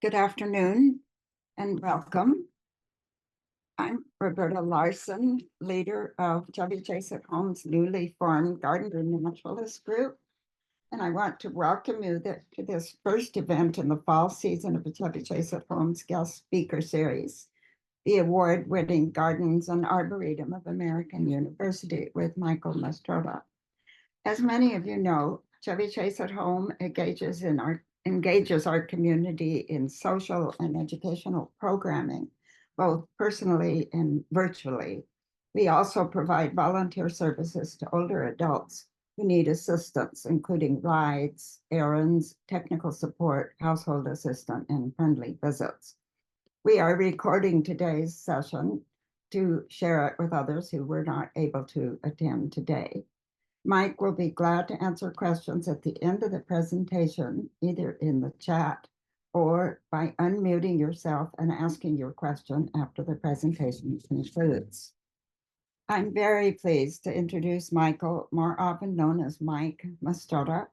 Good afternoon and welcome. I'm Roberta Larson, leader of Chevy Chase At Home's newly formed Garden and Naturalist Group. And I want to welcome you to this first event in the fall season of the Chevy Chase At Home's guest speaker series, the award-winning Gardens and Arboretum of American University with Michael Mastrota. As many of you know, Chevy Chase At Home engages our community in social and educational programming, both personally and virtually. We also provide volunteer services to older adults who need assistance, including rides, errands, technical support, household assistance, and friendly visits. We are recording today's session to share it with others who were not able to attend today. Mike will be glad to answer questions at the end of the presentation, either in the chat or by unmuting yourself and asking your question after the presentation concludes. I'm very pleased to introduce Michael, more often known as Mike Mastrota,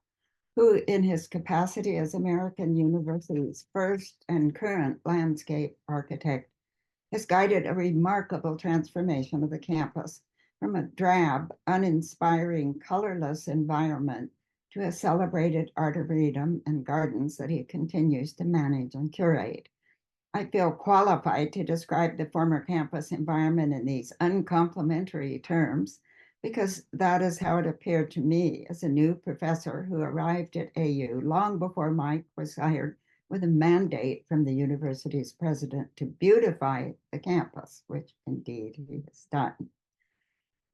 who in his capacity as American University's first and current landscape architect has guided a remarkable transformation of the campus from a drab, uninspiring, colorless environment to a celebrated arboretum and gardens that he continues to manage and curate. I feel qualified to describe the former campus environment in these uncomplimentary terms because that is how it appeared to me as a new professor who arrived at AU long before Mike was hired with a mandate from the university's president to beautify the campus, which indeed he has done.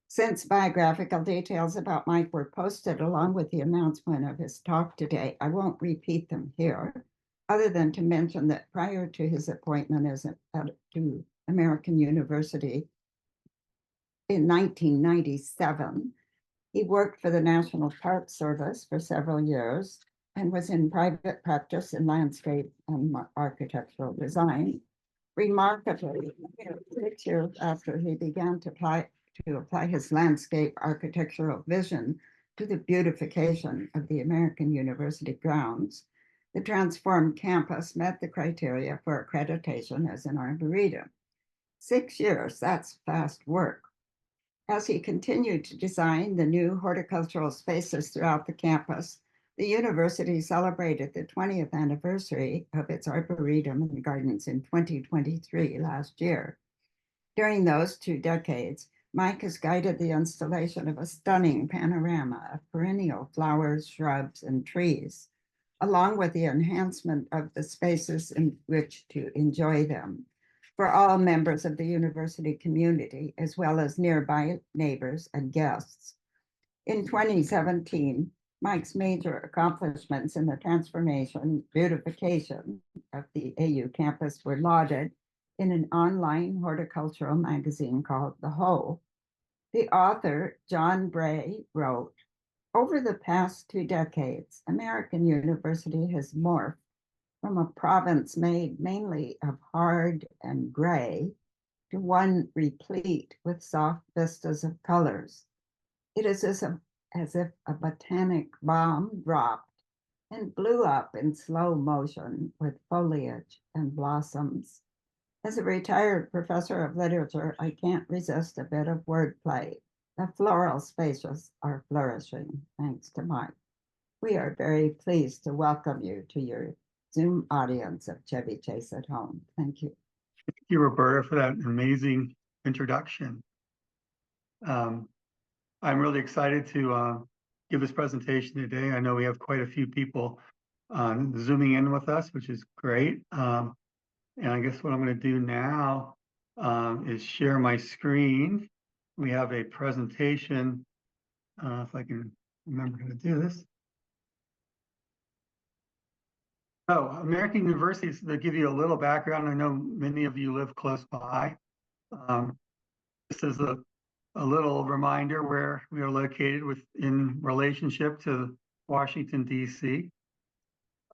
Since biographical details about Mike were posted along with the announcement of his talk today, I won't repeat them here, other than to mention that prior to his appointment to American University in 1997, he worked for the National Park Service for several years and was in private practice in landscape and architectural design. Remarkably, 6 years after he began to apply his landscape architectural vision to the beautification of the American University grounds, the transformed campus met the criteria for accreditation as an arboretum. 6 years, that's fast work. As he continued to design the new horticultural spaces throughout the campus, the university celebrated the 20th anniversary of its Arboretum and Gardens in 2023 last year. During those 2 decades, Mike has guided the installation of a stunning panorama of perennial flowers, shrubs, and trees, along with the enhancement of the spaces in which to enjoy them for all members of the university community, as well as nearby neighbors and guests. In 2017, Mike's major accomplishments in the beautification of the AU campus were lauded in an online horticultural magazine called The Hoe. The author, John Bray, wrote, "Over the past 2 decades, American University has morphed from a province made mainly of hard and gray to one replete with soft vistas of colors. It is as if a botanic bomb dropped and blew up in slow motion with foliage and blossoms. As a retired professor of literature, I can't resist a bit of wordplay. The floral spaces are flourishing, thanks to Mike. We are very pleased to welcome you to your Zoom audience of Chevy Chase At Home. Thank you. Thank you, Roberta, for that amazing introduction. I'm really excited to give this presentation today. I know we have quite a few people Zooming in with us, which is great. And I guess what I'm going to do now is share my screen. We have a presentation, if I can remember how to do this. Oh, American Universities, to give you a little background, I know many of you live close by. This is a little reminder where we are located in relationship to Washington, D.C.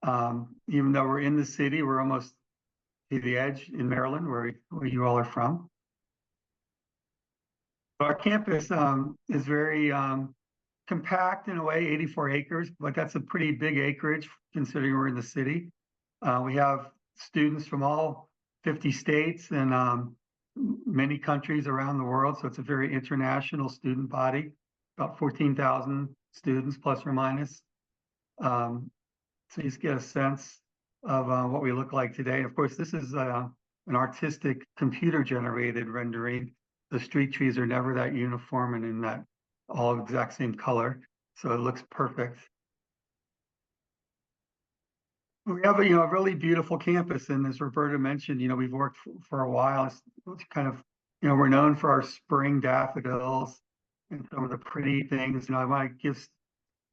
Even though we're in the city, we're almost to the edge in Maryland, where you all are from. Our campus is very compact in a way, 84 acres, but that's a pretty big acreage considering we're in the city. We have students from all 50 states and many countries around the world. So it's a very international student body, about 14,000 students plus or minus. So you just get a sense of what we look like today. Of course, this is an artistic computer generated rendering. The street trees are never that uniform and in that all exact same color. So it looks perfect. We have a really beautiful campus, and as Roberta mentioned, we've worked for a while. It's kind of we're known for our spring daffodils and some of the pretty things. I want to give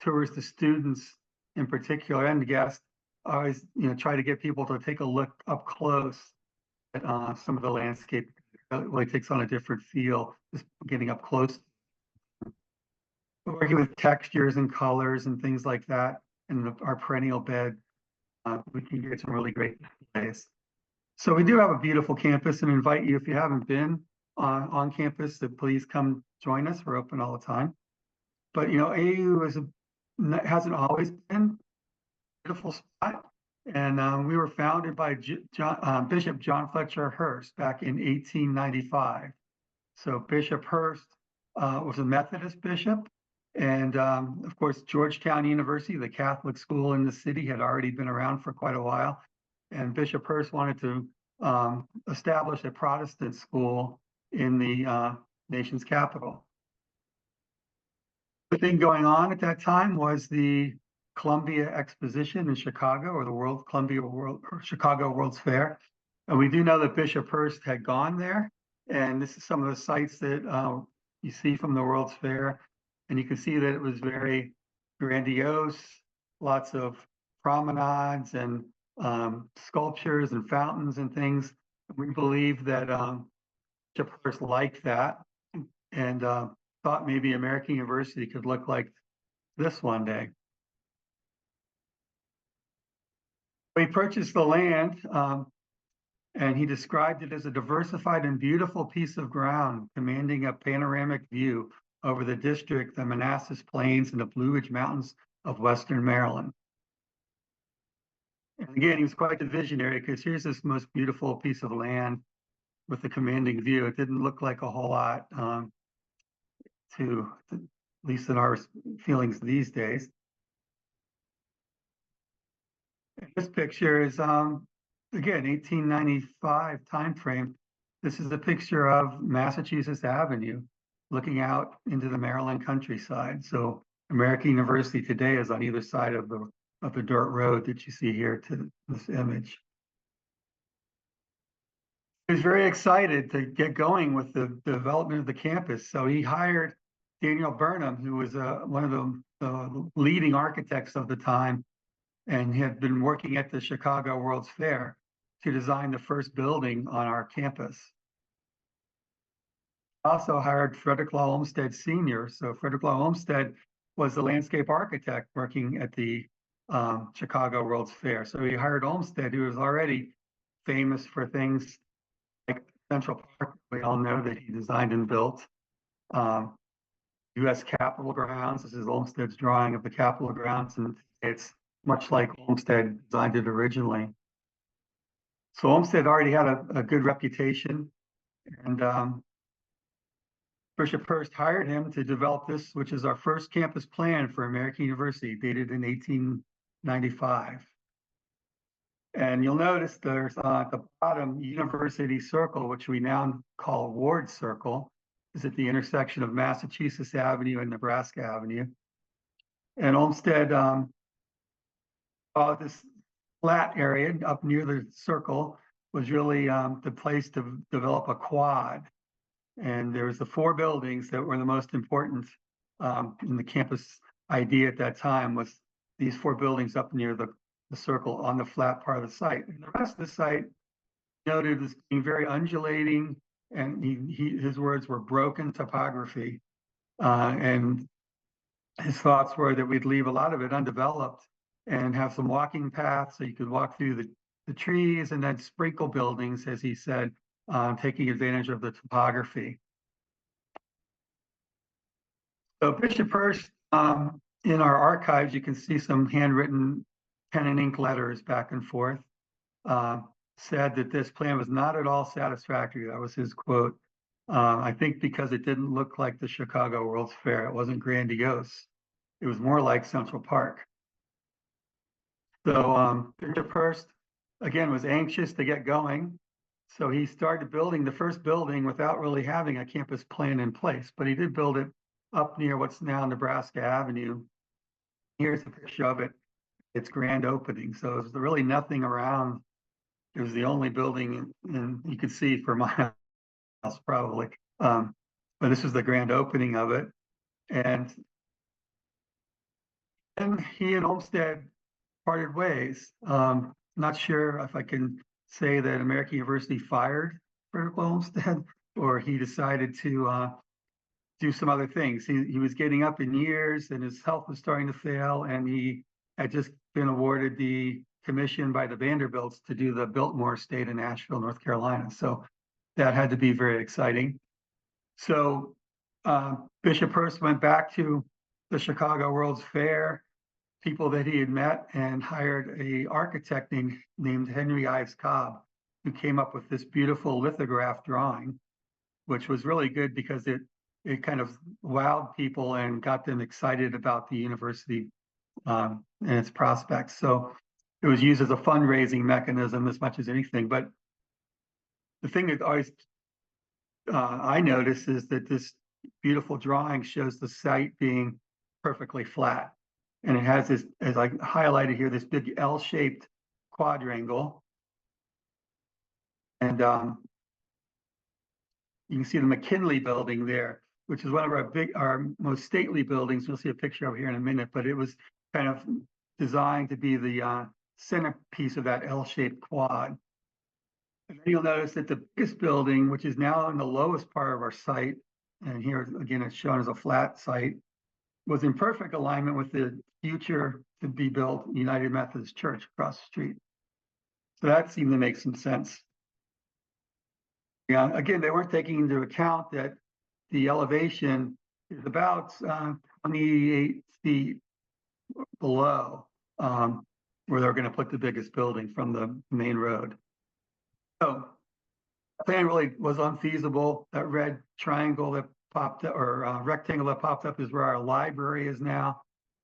tours to students in particular and guests. I always try to get people to take a look up close at some of the landscape. It really takes on a different feel just getting up close. Working with textures and colors and things like that, and our perennial bed. We can get some really great displays. So we do have a beautiful campus and invite you, if you haven't been on campus, to please come join us. We're open all the time. But AU hasn't always been a beautiful spot. And we were founded by Bishop John Fletcher Hurst back in 1895. So Bishop Hurst was a Methodist bishop. And of course, Georgetown University, the Catholic school in the city, had already been around for quite a while. And Bishop Hurst wanted to establish a Protestant school in the nation's capital. The thing going on at that time was the Columbia Exposition in Chicago, or the Chicago World's Fair. And we do know that Bishop Hurst had gone there. And this is some of the sites that you see from the World's Fair. And you can see that it was very grandiose, lots of promenades and sculptures and fountains and things. We believe that Bishop Hurst liked that and thought maybe American University could look like this one day. We purchased the land and he described it as a diversified and beautiful piece of ground commanding a panoramic view over the district, the Manassas Plains, and the Blue Ridge Mountains of Western Maryland. And again, he was quite the visionary, because here's this most beautiful piece of land with a commanding view. It didn't look like a whole lot at least in our feelings these days. And this picture is, again, 1895 timeframe. This is a picture of Massachusetts Avenue, looking out into the Maryland countryside. So American University today is on either side of the dirt road that you see here to this image. He was very excited to get going with the development of the campus. So he hired Daniel Burnham, who was one of the leading architects of the time, and had been working at the Chicago World's Fair to design the first building on our campus. Also hired Frederick Law Olmsted Sr. So Frederick Law Olmsted was the landscape architect working at the Chicago World's Fair. So he hired Olmsted, who was already famous for things like Central Park. We all know that he designed and built. U.S. Capitol grounds. This is Olmsted's drawing of the Capitol grounds, and it's much like Olmsted designed it originally. So Olmsted already had a good reputation, and Bishop Hurst hired him to develop this, which is our first campus plan for American University, dated in 1895. And you'll notice there's at the bottom, University Circle, which we now call Ward Circle, is at the intersection of Massachusetts Avenue and Nebraska Avenue. And Olmsted this flat area up near the circle was really the place to develop a quad. And there was the 4 buildings that were the most important in the campus idea at that time, was these 4 buildings up near the circle on the flat part of the site. And the rest of the site noted as being very undulating, and his words were broken topography. And his thoughts were that we'd leave a lot of it undeveloped and have some walking paths so you could walk through the trees, and then sprinkle buildings, as he said, taking advantage of the topography. So Bishop Hurst, in our archives, you can see some handwritten pen and ink letters back and forth. said that this plan was not at all satisfactory. That was his quote. I think because it didn't look like the Chicago World's Fair. It wasn't grandiose. It was more like Central Park. So Bishop Hearst, again, was anxious to get going. So he started building the first building without really having a campus plan in place, but he did build it up near what's now Nebraska Avenue. Here's a picture of it. Its grand opening. So there's really nothing around. It was the only building, and you could see for miles probably. But this was the grand opening of it. And then he and Olmsted parted ways. Not sure if I can say that American University fired Frederick Olmsted or he decided to do some other things. He was getting up in years and his health was starting to fail, and he had just been awarded the commission by the Vanderbilts to do the Biltmore Estate in Asheville, North Carolina. So that had to be very exciting. So Bishop Hearst went back to the Chicago World's Fair, people that he had met, and hired an architect named Henry Ives Cobb, who came up with this beautiful lithograph drawing, which was really good because it kind of wowed people and got them excited about the university and its prospects. So it was used as a fundraising mechanism as much as anything. But the thing that always I notice is that this beautiful drawing shows the site being perfectly flat. And it has this, as I highlighted here, this big L-shaped quadrangle. And you can see the McKinley building there, which is one of our most stately buildings. You'll see a picture over here in a minute, but it was kind of designed to be the centerpiece of that L-shaped quad. And then you'll notice that the biggest building, which is now in the lowest part of our site, and here again it's shown as a flat site, was in perfect alignment with the future to be built United Methodist Church across the street. So that seemed to make some sense. Yeah, again, they weren't taking into account that the elevation is about 28 feet below where they're going to put the biggest building from the main road. So the plan really was unfeasible. That red triangle that popped up, or rectangle that popped up, is where our library is now,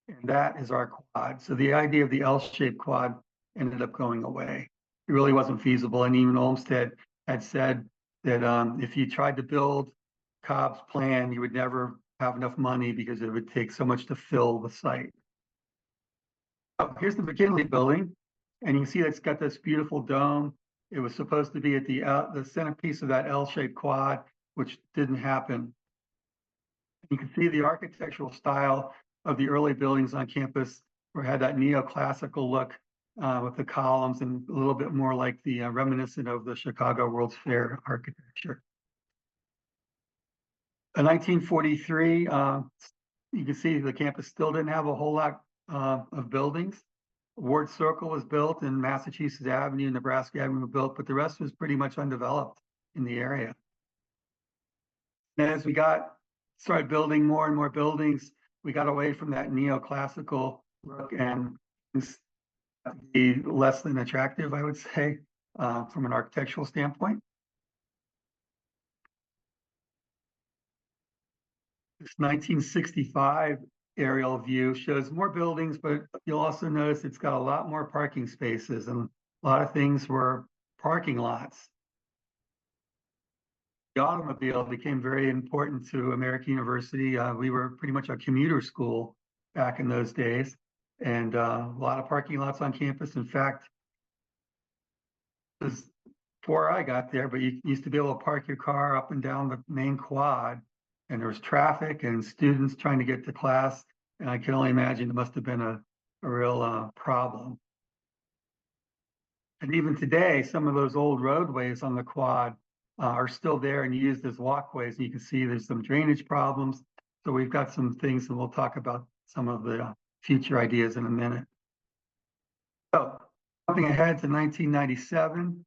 and that is our quad. So the idea of the L-shaped quad ended up going away. It really wasn't feasible, and even Olmsted had said that if you tried to build Cobb's plan, you would never have enough money because it would take so much to fill the site. Oh, here's the McKinley building, and you can see it's got this beautiful dome. It was supposed to be at the centerpiece of that L-shaped quad, which didn't happen. You can see the architectural style of the early buildings on campus, where it had that neoclassical look with the columns and a little bit more like the reminiscent of the Chicago World's Fair architecture. In 1943, you can see the campus still didn't have a whole lot of buildings. Ward Circle was built and Massachusetts Avenue and Nebraska Avenue were built, but the rest was pretty much undeveloped in the area. And as we started building more and more buildings, we got away from that neoclassical look and be less than attractive, I would say, from an architectural standpoint. This 1965 aerial view shows more buildings, but you'll also notice it's got a lot more parking spaces, and a lot of things were parking lots. The automobile became very important to American University. We were pretty much a commuter school back in those days, and a lot of parking lots on campus. In fact, it was before I got there, but you used to be able to park your car up and down the main quad, and there was traffic and students trying to get to class. And I can only imagine it must have been a real problem. And even today, some of those old roadways on the quad are still there and used as walkways. And you can see there's some drainage problems. So we've got some things, and we'll talk about some of the future ideas in a minute. So jumping ahead to 1997,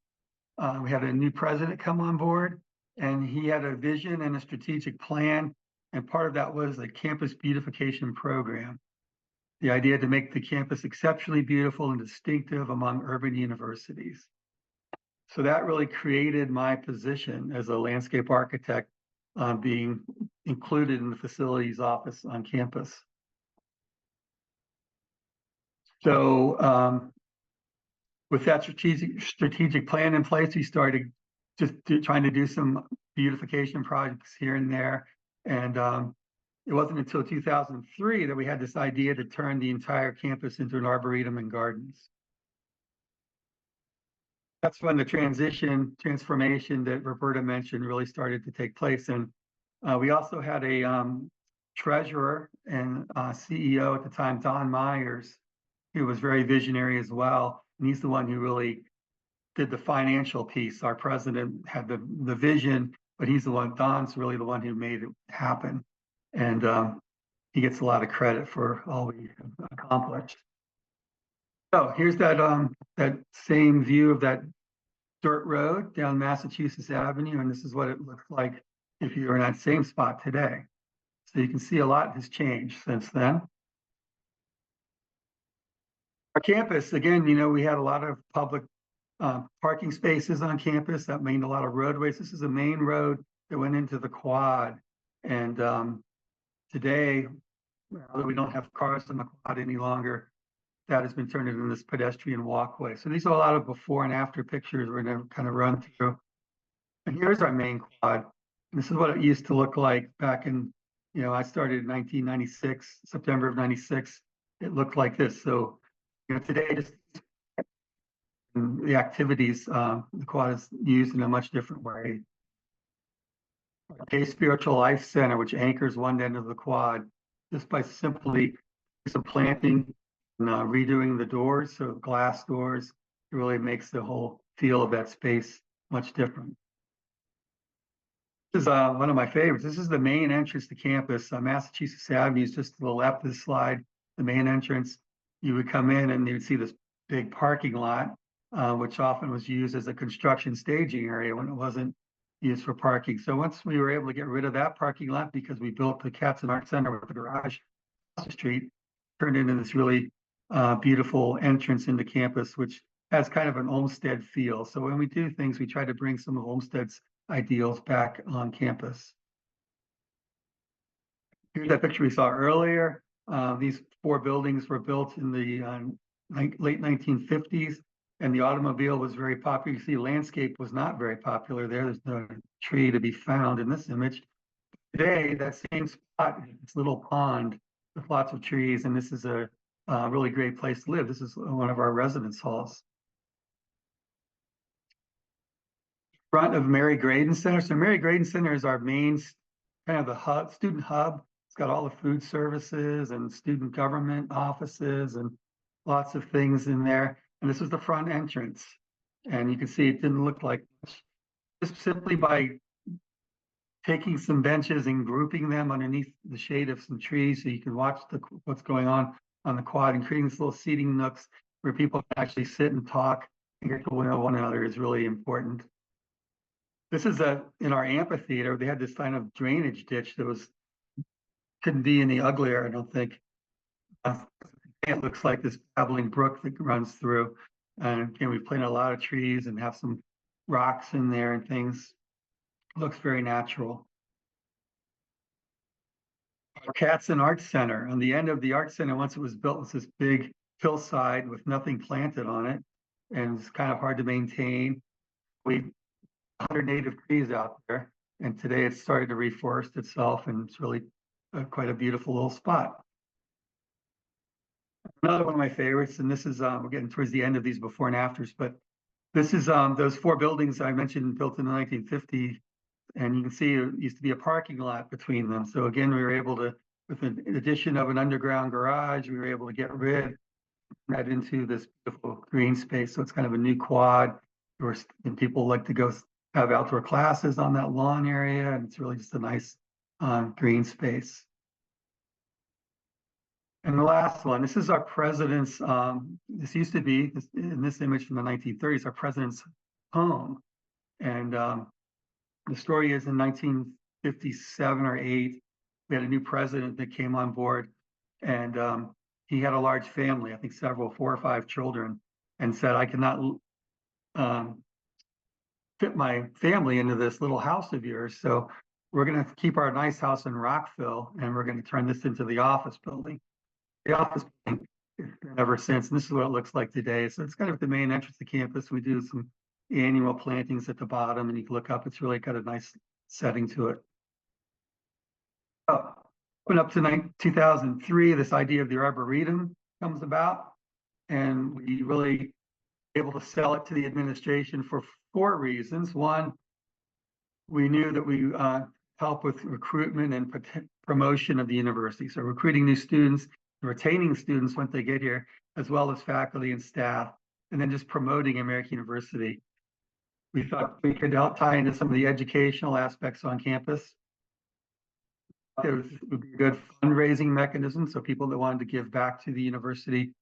we had a new president come on board, and he had a vision and a strategic plan. And part of that was the campus beautification program. The idea to make the campus exceptionally beautiful and distinctive among urban universities. So that really created my position as a landscape architect, being included in the facilities office on campus. So with that strategic plan in place, we started just trying to do some beautification projects here and there. And it wasn't until 2003 that we had this idea to turn the entire campus into an arboretum and gardens. That's when the transformation that Roberta mentioned really started to take place. And we also had a treasurer and CEO at the time, Don Myers, who was very visionary as well. And he's the one who really did the financial piece. Our president had the vision, but Don's really the one who made it happen. And he gets a lot of credit for all we accomplished. So here's that same view of that dirt road down Massachusetts Avenue, and this is what it looks like if you were in that same spot today. So you can see a lot has changed since then. Our campus, again, we had a lot of public parking spaces on campus. That meant a lot of roadways. This is a main road that went into the quad. And today, we don't have cars on the quad any longer. That has been turned into this pedestrian walkway. So these are a lot of before and after pictures we're going to kind of run through. And here's our main quad. And this is what it used to look like back in, I started in 1996, September of 96. It looked like this. So, today, just the activities, the quad is used in a much different way. A spiritual life center, which anchors one end of the quad, just by simply some planting and redoing the doors, so glass doors, it really makes the whole feel of that space much different. This is one of my favorites. This is the main entrance to campus. Massachusetts Avenue is just to the left of the slide, the main entrance. You would come in and you would see this big parking lot, which often was used as a construction staging area when it wasn't used for parking. So once we were able to get rid of that parking lot because we built the Katzen Art Center with the garage across the street, turned into this really beautiful entrance into campus, which has kind of an Olmsted feel. So when we do things, we try to bring some of Olmsted's ideals back on campus. Here's that picture we saw earlier. These 4 buildings were built in the late 1950s, and the automobile was very popular. You see, landscape was not very popular there. There's no tree to be found in this image. Today, that same spot, this little pond with lots of trees, and this is a really great place to live. This is one of our residence halls. Front of Mary Graydon Center. So Mary Graydon Center is our main kind of the hub, student hub. It's got all the food services and student government offices and lots of things in there. And this is the front entrance. And you can see it didn't look like much. Just simply by taking some benches and grouping them underneath the shade of some trees so you can watch what's going on the quad, and creating these little seating nooks where people can actually sit and talk and get to know one another is really important. This is in our amphitheater. They had this kind of drainage ditch that couldn't be any uglier, I don't think. It looks like this babbling brook that runs through. And again, we planted a lot of trees and have some rocks in there and things. It looks very natural. Our Katzen Art Center. On the end of the art center, once it was built, was this big hillside with nothing planted on it, and it's kind of hard to maintain. We 100 native trees out there, and today it's started to reforest itself, and it's really quite a beautiful little spot. Another one of my favorites, and this is we're getting towards the end of these before and afters, but this is those 4 buildings I mentioned built in the 1950s. And you can see it used to be a parking lot between them. So again, we were able to, with an addition of an underground garage, we were able to get rid that into this beautiful green space. So it's kind of a new quad, and people like to go have outdoor classes on that lawn area, and it's really just a nice green space. And the last one, this is our president's, this used to be, in this image from the 1930s, our president's home. And the story is in 1957 or 8, we had a new president that came on board, and he had a large family, I think 4 or 5 children, and said, I cannot fit my family into this little house of yours. So we're going to keep our nice house in Rockville, and we're going to turn this into the office building. The office building has been ever since, and this is what it looks like today. So it's kind of the main entrance to campus. We do some annual plantings at the bottom, and you can look up. It's really got a nice setting to it. Went up to 2003, this idea of the Arboretum comes about, and we really able to sell it to the administration for 4 reasons. One, we knew that we help with recruitment and promotion of the university. So recruiting new students, retaining students once they get here, as well as faculty and staff, and then just promoting American University. We thought we could help tie into some of the educational aspects on campus. There would be a good fundraising mechanism, so people that wanted to give back to the university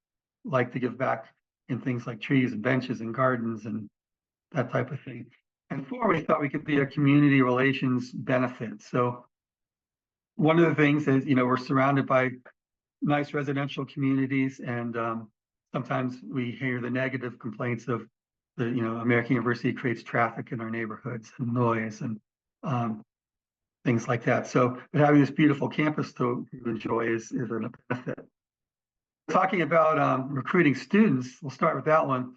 like to give back in things like trees and benches and gardens and that type of thing. And 4, we thought we could be a community relations benefit. So one of the things is, we're surrounded by nice residential communities, and sometimes we hear the negative complaints of the, American University creates traffic in our neighborhoods and noise and things like that. So having this beautiful campus to enjoy is a benefit. Talking about recruiting students, we'll start with that one.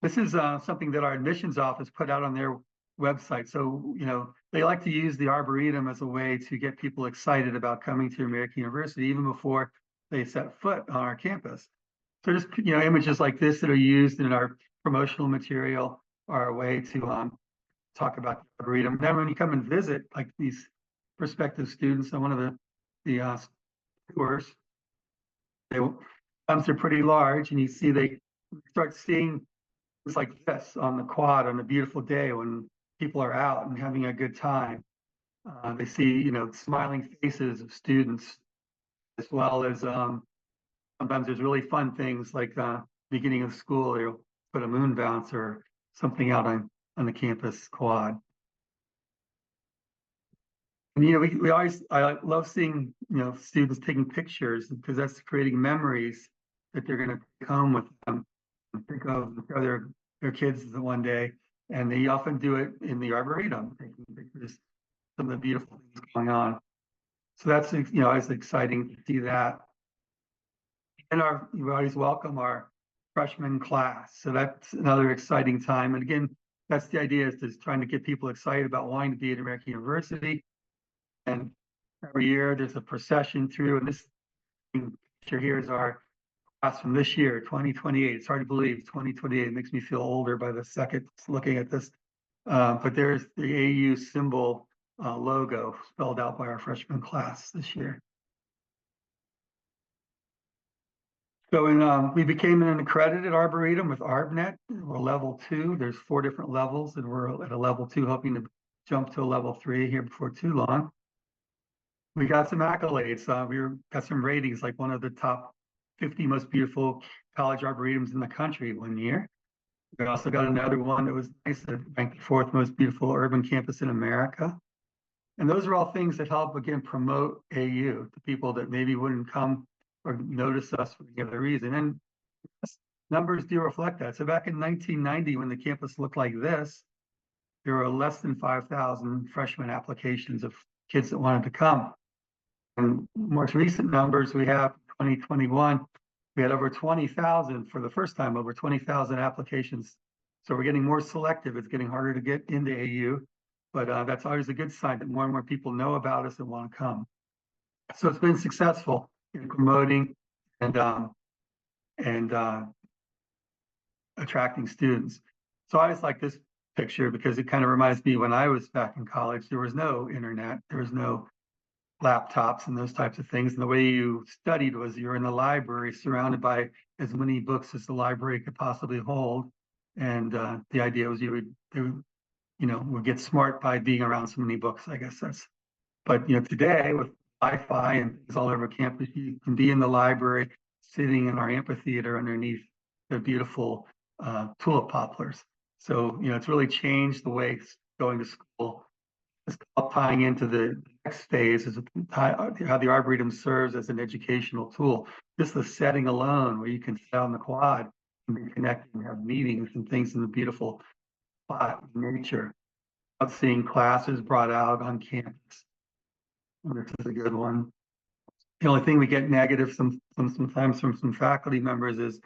This is something that our admissions office put out on their website. So, they like to use the Arboretum as a way to get people excited about coming to American University even before they set foot on our campus. So just, images like this that are used in our promotional material are a way to talk about the Arboretum. Then when you come and visit, like these prospective students on one of the tours, they're pretty large, and you see they start seeing things like this on the quad on a beautiful day when people are out and having a good time. They see, smiling faces of students, as well as sometimes there's really fun things like beginning of school, they'll put a moon bounce or something out on the campus quad. And, I love seeing, students taking pictures, because that's creating memories that they're going to take home with them and think of their kids one day. And they often do it in the Arboretum, taking pictures, some of the beautiful things going on. So that's, it's exciting to see that. And we always welcome our freshman class. So that's another exciting time. And again, that's the idea, is just trying to get people excited about wanting to be at American University. And every year there's a procession through, and this picture here is our class from this year, 2028. It's hard to believe, 2028. It makes me feel older by the second looking at this. But there's the AU symbol logo spelled out by our freshman class this year. So we became an accredited Arboretum with ArbNet. We're level 2. There's 4 different levels, and we're at a level 2, hoping to jump to a level 3 here before too long. We got some accolades. Got some ratings, like one of the top 50 most beautiful college arboretums in the country one year. We also got another one that was nice, that ranked the 4th most beautiful urban campus in America. And those are all things that help, again, promote AU to people that maybe wouldn't come or notice us for any other reason. And numbers do reflect that. So back in 1990, when the campus looked like this, there were less than 5,000 freshman applications of kids that wanted to come. And most recent numbers we have, 2021, we had over 20,000 for the first time, over 20,000 applications. So we're getting more selective. It's getting harder to get into AU, but that's always a good sign that more and more people know about us and want to come. So it's been successful in promoting and attracting students. So I just like this picture because it kind of reminds me when I was back in college, there was no internet, there was no laptops and those types of things. And the way you studied was you're in the library surrounded by as many books as the library could possibly hold. And the idea was you would get smart by being around so many books, I guess that's. But today with Wi-Fi and things all over campus, you can be in the library, sitting in our amphitheater underneath the beautiful tulip poplars. So it's really changed the way going to school. It's tying into the next phase is how the Arboretum serves as an educational tool. Just the setting alone, where you can sit on the quad and be connected and have meetings and things in the beautiful spot in nature. Of seeing classes brought out on campus. And this is a good one. The only thing we get negative sometimes from some faculty members is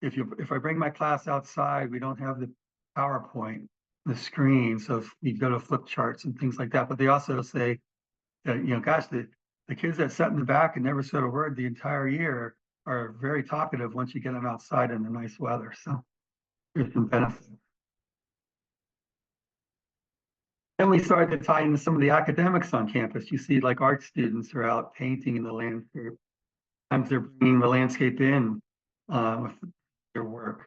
if I bring my class outside, we don't have the PowerPoint, the screen. So if you go to flip charts and things like that, but they also say that, gosh, the kids that sat in the back and never said a word the entire year are very talkative once you get them outside in the nice weather. So there's some benefit. Then we started to tie into some of the academics on campus. You see, like art students are out painting in the landscape. Sometimes they're bringing the landscape in with their work.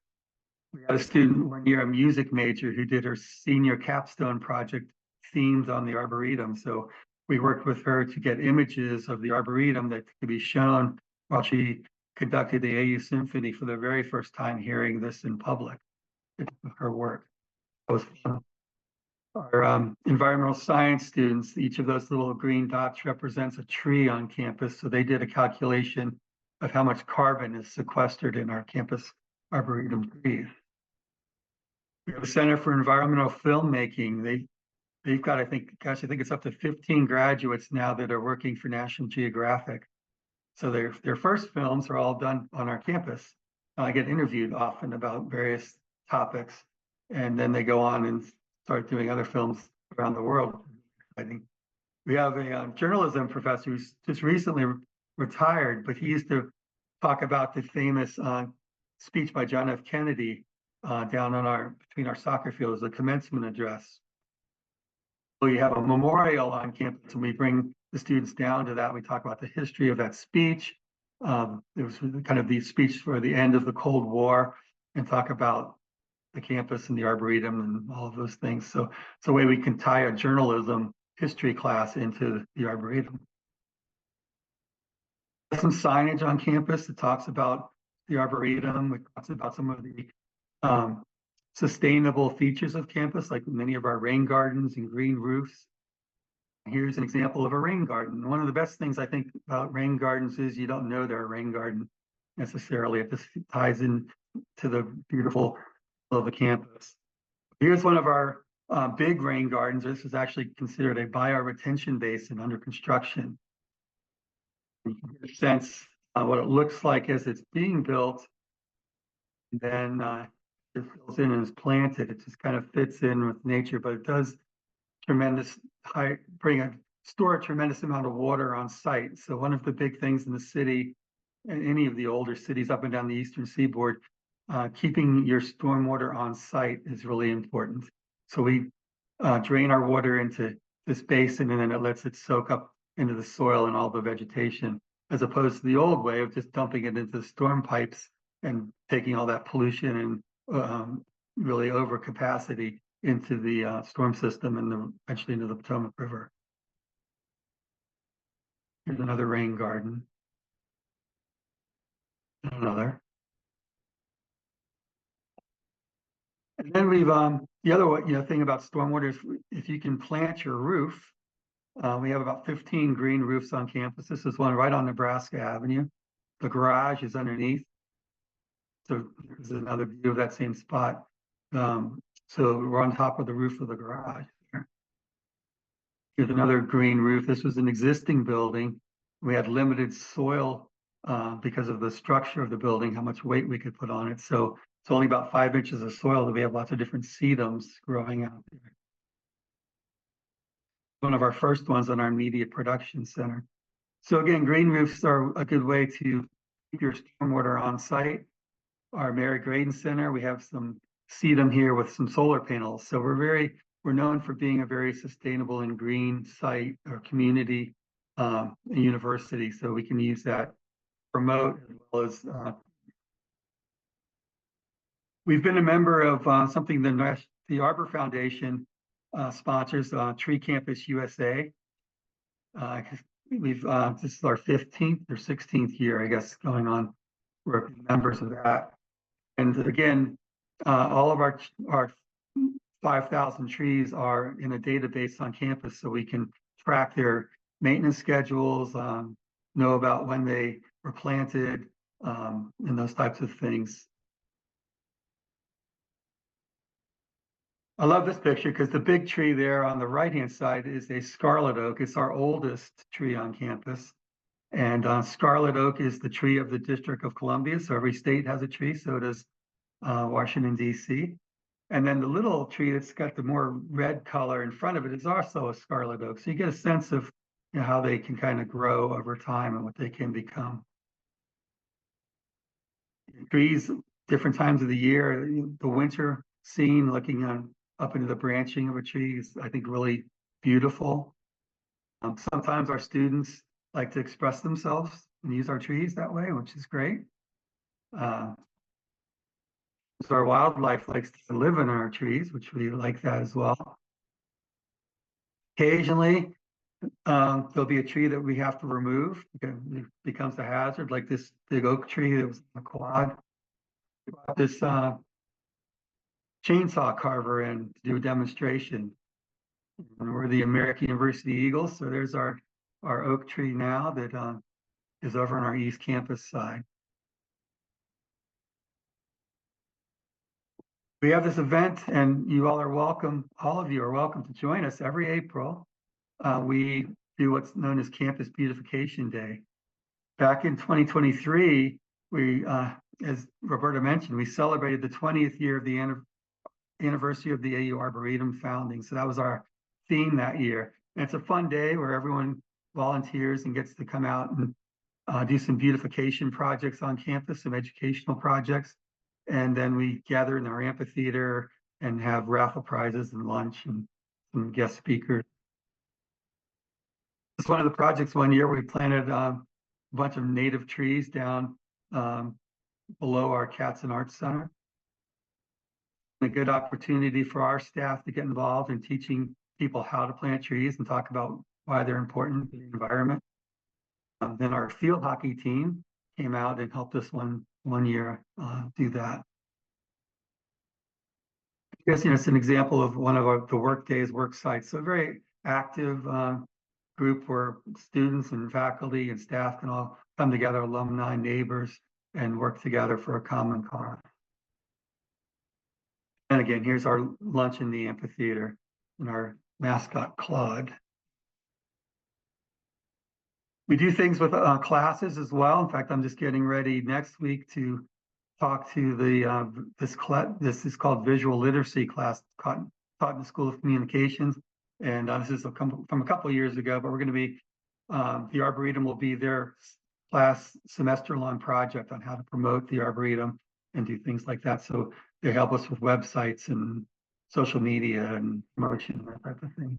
We had a student one year, a music major, who did her senior capstone project themed on the Arboretum. So we worked with her to get images of the Arboretum that could be shown while she conducted the AU Symphony for the very first time hearing this in public. Her work. It was fun. Our environmental science students, each of those little green dots represents a tree on campus. So they did a calculation of how much carbon is sequestered in our campus Arboretum trees. We have a Center for Environmental Filmmaking. They've got, I think it's up to 15 graduates now that are working for National Geographic. So their first films are all done on our campus. I get interviewed often about various topics, and then they go on and start doing other films around the world. I think we have a journalism professor who's just recently retired, but he used to talk about the famous speech by John F. Kennedy down on between our soccer fields, the commencement address. So you have a memorial on campus, and we bring the students down to that. We talk about the history of that speech. It was kind of the speech for the end of the Cold War, and talk about the campus and the Arboretum and all of those things. So it's a way we can tie a journalism history class into the Arboretum. Some signage on campus that talks about the Arboretum. It talks about some of the sustainable features of campus, like many of our rain gardens and green roofs. Here's an example of a rain garden. One of the best things I think about rain gardens is you don't know they're a rain garden necessarily. It just ties in to the beautiful of the campus. Here's one of our big rain gardens. This is actually considered a bioretention basin under construction. You can get a sense of what it looks like as it's being built. And then it fills in and is planted. It just kind of fits in with nature, but it does store a tremendous amount of water on site. So one of the big things in the city, and any of the older cities up and down the eastern seaboard, keeping your stormwater on site is really important. So we drain our water into this basin, and then it lets it soak up into the soil and all the vegetation, as opposed to the old way of just dumping it into the storm pipes and taking all that pollution and really over capacity into the storm system and eventually into the Potomac River. Here's another rain garden. And another. And then we've the other thing about stormwater is if you can plant your roof. We have about 15 green roofs on campus. This is one right on Nebraska Avenue. The garage is underneath. So there's another view of that same spot. So we're on top of the roof of the garage here. Here's another green roof. This was an existing building. We had limited soil because of the structure of the building, how much weight we could put on it. So it's only about 5 inches of soil that we have lots of different sedums growing out there. One of our first ones on our media production center. So again, green roofs are a good way to keep your stormwater on site. Our Mary Graydon Center, we have some sedum here with some solar panels. So we're known for being a very sustainable and green site or community university. So we can use that to promote, as well as we've been a member of something the Arbor Foundation sponsors, Tree Campus USA. This is our 15th or 16th year, I guess, going on. We're members of that. And again, all of our 5,000 trees are in a database on campus, so we can track their maintenance schedules, know about when they were planted, and those types of things. I love this picture because the big tree there on the right-hand side is a scarlet oak. It's our oldest tree on campus. And scarlet oak is the tree of the District of Columbia. So every state has a tree. So does Washington, D.C. And then the little tree that's got the more red color in front of it is also a scarlet oak. So you get a sense of how they can kind of grow over time and what they can become. Trees, different times of the year, the winter scene, looking up into the branching of a tree is, I think, really beautiful. Sometimes our students like to express themselves and use our trees that way, which is great. So our wildlife likes to live in our trees, which we like that as well. Occasionally, there'll be a tree that we have to remove because it becomes a hazard, like this big oak tree that was on the quad. We brought this chainsaw carver in to do a demonstration. And we're the American University Eagles, so there's our oak tree now that is over on our East Campus side. We have this event, and you all are welcome. All of you are welcome to join us every April. We do what's known as Campus Beautification Day. Back in 2023, we, as Roberta mentioned, we celebrated the 20th year of the anniversary of the AU Arboretum founding. So that was our theme that year. And it's a fun day where everyone volunteers and gets to come out and do some beautification projects on campus, some educational projects. And then we gather in our amphitheater and have raffle prizes and lunch and some guest speakers. It's one of the projects one year we planted a bunch of native trees down below our Cats and Arts Center. A good opportunity for our staff to get involved in teaching people how to plant trees and talk about why they're important to the environment. Then our field hockey team came out and helped us one year do that. I guess it's an example of one of the work days, work sites. So a very active group where students and faculty and staff can all come together, alumni, neighbors, and work together for a common cause. And again, here's our lunch in the amphitheater and our mascot, Claude. We do things with classes as well. In fact, I'm just getting ready next week to talk to this is called visual literacy class taught in the School of Communications. And this is from a couple of years ago, but we're going to be, the Arboretum will be their class semester-long project on how to promote the Arboretum and do things like that. So they help us with websites and social media and promotion, that type of thing.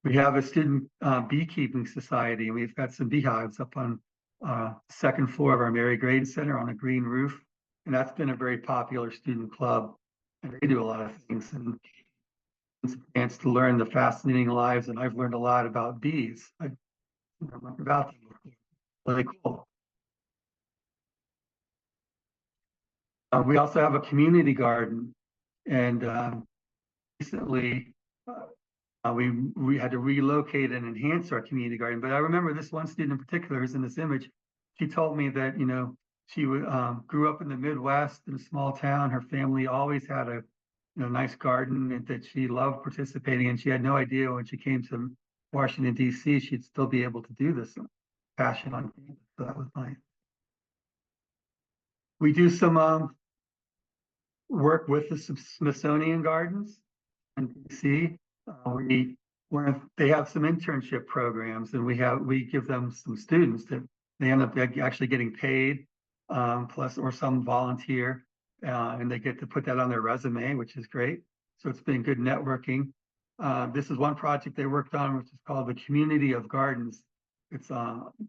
We have a student beekeeping society, and we've got some beehives up on second floor of our Mary Graydon Center on a green roof. And that's been a very popular student club. And they do a lot of things and it's a chance to learn the fascinating lives. And I've learned a lot about bees. I don't know much about them. Really cool. We also have a community garden. And recently, we had to relocate and enhance our community garden. But I remember this one student in particular is in this image. She told me that, she grew up in the Midwest in a small town. Her family always had a nice garden and that she loved participating. And she had no idea when she came to Washington, D.C., she'd still be able to do this passion on campus. So that was nice. We do some work with the Smithsonian Gardens in D.C. They have some internship programs, and we give them some students that they end up actually getting paid, plus or some volunteer, and they get to put that on their resume, which is great. So it's been good networking. This is one project they worked on, which is called the Community of Gardens. It's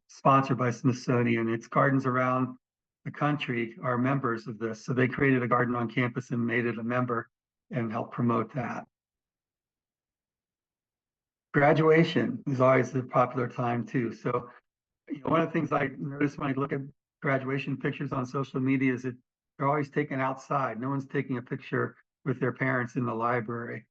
sponsored by Smithsonian. It's gardens around the country are members of this. So they created a garden on campus and made it a member and helped promote that. Graduation is always a popular time too. So one of the things I notice when I look at graduation pictures on social media is that they're always taken outside. No one's taking a picture with their parents in the library,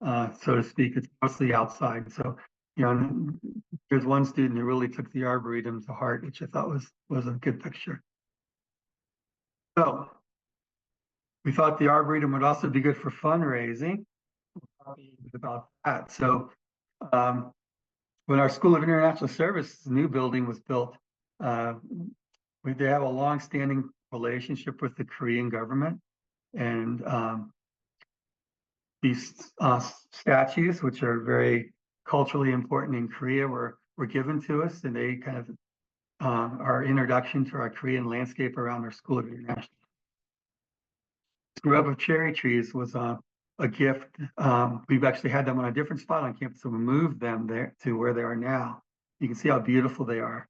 so to speak. It's mostly outside. So, there's one student who really took the Arboretum to heart, which I thought was a good picture. So We thought the Arboretum would also be good for fundraising. We'll talk a little bit about that. So when our School of International Service new building was built, they have a long-standing relationship with the Korean government, and these statues, which are very culturally important in Korea, were given to us, and they kind of our introduction to our Korean landscape around our School of International. This grove of cherry trees was a gift. We've actually had them on a different spot on campus, so we moved them there to where they are now. You can see how beautiful they are.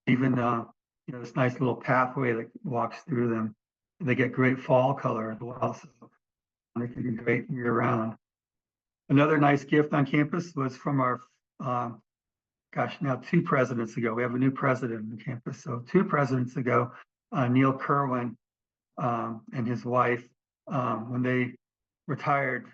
Even this nice little pathway that walks through them. They get great fall color as well, so they can be great year round. Another nice gift on campus was from our now 2 presidents ago. We have a new president on campus. So 2 presidents ago, Neil Kerwin and his wife, when they retired,